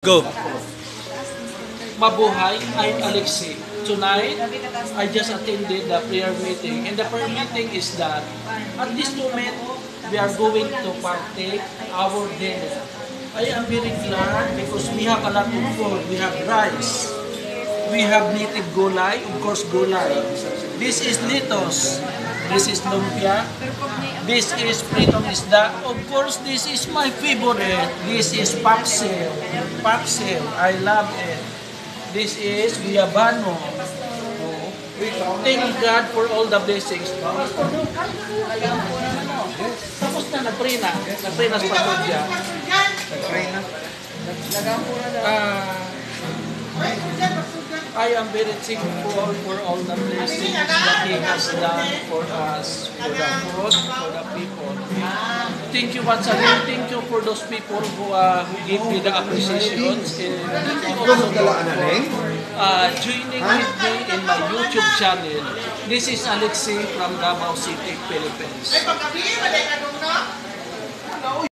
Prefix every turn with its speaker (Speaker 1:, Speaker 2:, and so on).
Speaker 1: Go.
Speaker 2: Mabuhay, I'm Alexi. Tonight, I just attended the prayer meeting. And the prayer meeting is that at this moment, we are going to partake our dinner. I am very glad because we have a lot of food. We have rice. We have native gulay, of course gulay. This is litos. This is lumpia. This is pritong isda. Of course, this is my favorite. This is paksiw. Paksiw. I love it. This is guyabano. Thank God for all the blessings. Tapos na, nag-pray na. Nag-pray na sa pagkudya. I am very thankful for all the blessings that He has done for us, for the food, for the people. Thank you once again. Thank you for those people who gave me the appreciations. And also joining with me in my YouTube channel. This is Alexi from Davao City, Philippines.